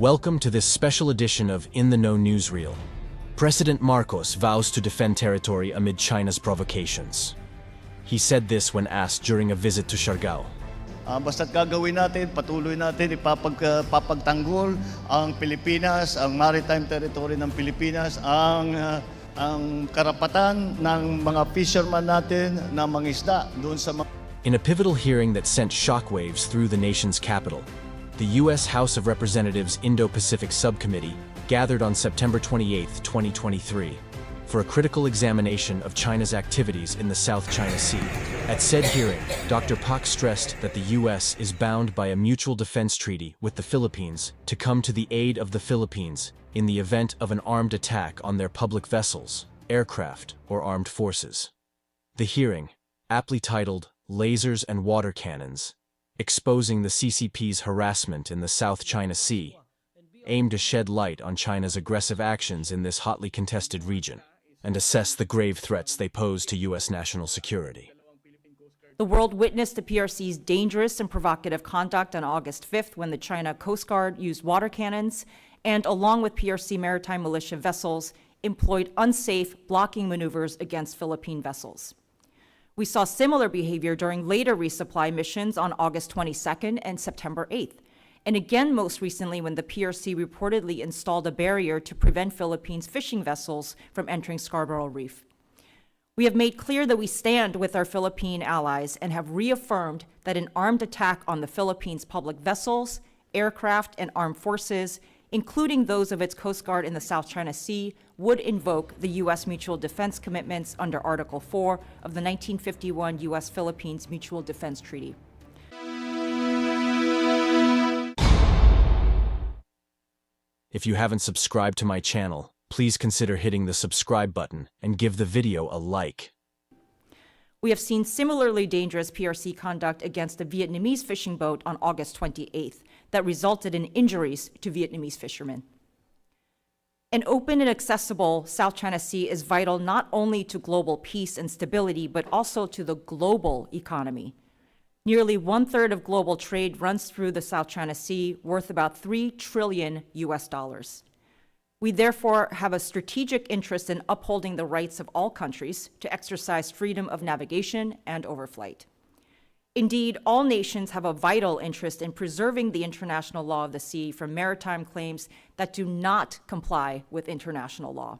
Welcome to this special edition of In the Know Newsreel. President Marcos vows to defend territory amid China's provocations. He said this when asked during a visit to Siargao. Basta't gagawin natin, patuloy natin ipapagtanggol ang Pilipinas, ang maritime territory ng Pilipinas, ang karapatan ng mga fisherman natin na mangisda doon sa mga... In a pivotal hearing that sent shockwaves through the nation's capital, the U.S. House of Representatives Indo-Pacific Subcommittee gathered on September 28, 2023, for a critical examination of China's activities in the South China Sea. At said hearing, Dr. Pak stressed that the U.S. is bound by a mutual defense treaty with the Philippines to come to the aid of the Philippines in the event of an armed attack on their public vessels, aircraft, or armed forces. The hearing, aptly titled Lasers and Water Cannons, exposing the CCP's harassment in the South China Sea, aimed to shed light on China's aggressive actions in this hotly contested region and assess the grave threats they pose to U.S. national security. The world witnessed the PRC's dangerous and provocative conduct on August 5th when the China Coast Guard used water cannons and, along with PRC maritime militia vessels, employed unsafe blocking maneuvers against Philippine vessels. We saw similar behavior during later resupply missions on August 22nd and September 8th, and again most recently when the PRC reportedly installed a barrier to prevent Philippines fishing vessels from entering Scarborough Reef. We have made clear that we stand with our Philippine allies and have reaffirmed that an armed attack on the Philippines' public vessels, aircraft, and armed forces, including those of its Coast Guard in the South China Sea, would invoke the U.S. mutual defense commitments under Article 4 of the 1951 U.S.-Philippines Mutual Defense Treaty. If you haven't subscribed to my channel, please consider hitting the subscribe button and give the video a like. We have seen similarly dangerous PRC conduct against a Vietnamese fishing boat on August 28th that resulted in injuries to Vietnamese fishermen. An open and accessible South China Sea is vital not only to global peace and stability, but also to the global economy. Nearly 1/3 of global trade runs through the South China Sea, worth about $3 trillion US. We therefore have a strategic interest in upholding the rights of all countries to exercise freedom of navigation and overflight. Indeed, all nations have a vital interest in preserving the international law of the sea from maritime claims that do not comply with international law.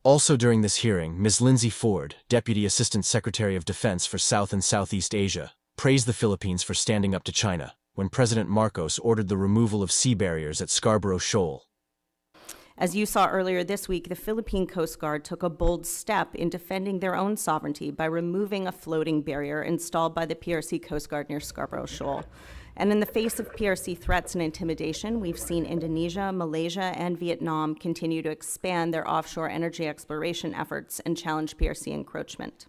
Also during this hearing, Ms. Lindsay Ford, Deputy Assistant Secretary of Defense for South and Southeast Asia, praised the Philippines for standing up to China when President Marcos ordered the removal of sea barriers at Scarborough Shoal. As you saw earlier this week, the Philippine Coast Guard took a bold step in defending their own sovereignty by removing a floating barrier installed by the PRC Coast Guard near Scarborough Shoal. And in the face of PRC threats and intimidation, we've seen Indonesia, Malaysia, and Vietnam continue to expand their offshore energy exploration efforts and challenge PRC encroachment.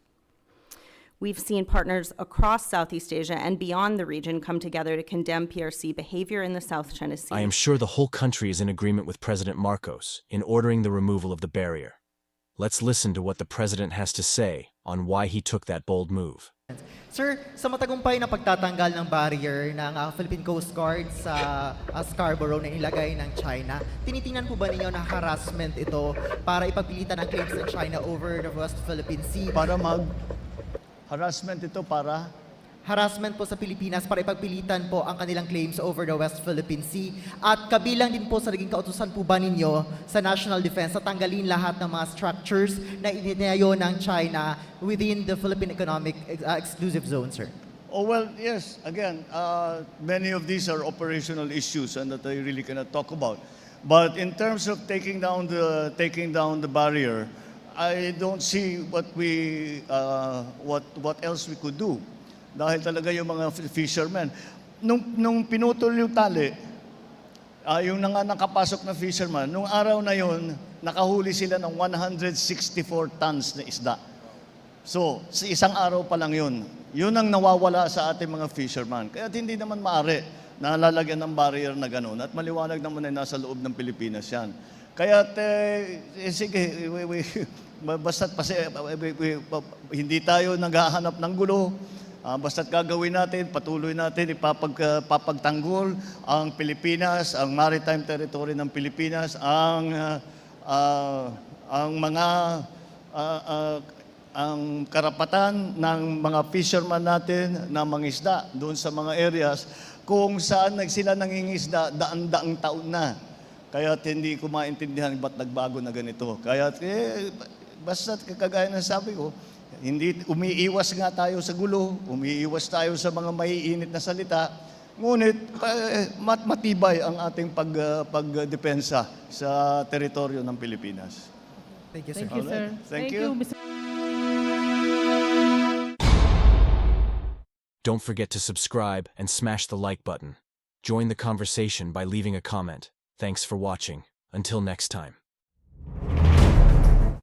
We've seen partners across Southeast Asia and beyond the region come together to condemn PRC behavior in the South China Sea. I am sure the whole country is in agreement with President Marcos in ordering the removal of the barrier. Let's listen to what the President has to say on why he took that bold move. Sir, sa matagumpay na pagtatanggal ng barrier ng Philippine Coast Guard sa Scarborough na ilagay ng China, tinitingnan po ba ninyo na harassment ito para ipagpilitan ang claims ng China over the West Philippine Sea? Harassment ito para? Harassment po sa Pilipinas para ipagpilitan po ang kanilang claims over the West Philippine Sea. At kabilang din po sa naging kautusan po ba ninyo sa national defense na tanggalin lahat ng mga structures na itinayo ng China within the Philippine Economic Exclusive Zone, sir? Oh, well, yes. Again, many of these are operational issues and that I really cannot talk about. But in terms of taking down the barrier, I don't see what else we could do. Dahil talaga yung mga fishermen. Nung pinutol yung tali, yung nakapasok na fisherman, nung araw na yon, nakahuli sila ng 164 tons na isda. So, sa isang araw pa lang yun. Yun ang nawawala sa ating mga fisherman. Kaya hindi naman maaari na lalagyan ng barrier na gano'n. At maliwanag naman ay nasa loob ng Pilipinas yan. Kaya, sige, basta't hindi tayo naghahanap ng gulo. Basta't gagawin natin, patuloy natin papagtanggol ang Pilipinas, ang maritime territory ng Pilipinas, ang mga ang karapatan ng mga fisherman natin na mangisda doon sa mga areas kung saan sila nangingisda daan-daang taon na. Kaya hindi ko maintindihan ba't nagbago na ganito. Kaya basta kagaya ng sabi ko, hindi umiiwas nga tayo sa gulo, umiiwas tayo sa mga maiinit na salita, ngunit matibay ang ating pagdepensa sa teritoryo ng Pilipinas. Thank you, sir. Thank you, sir. Thank you. Mr. Don't forget to subscribe and smash the like button. Join the conversation by leaving a comment. Thanks for watching. Until next time.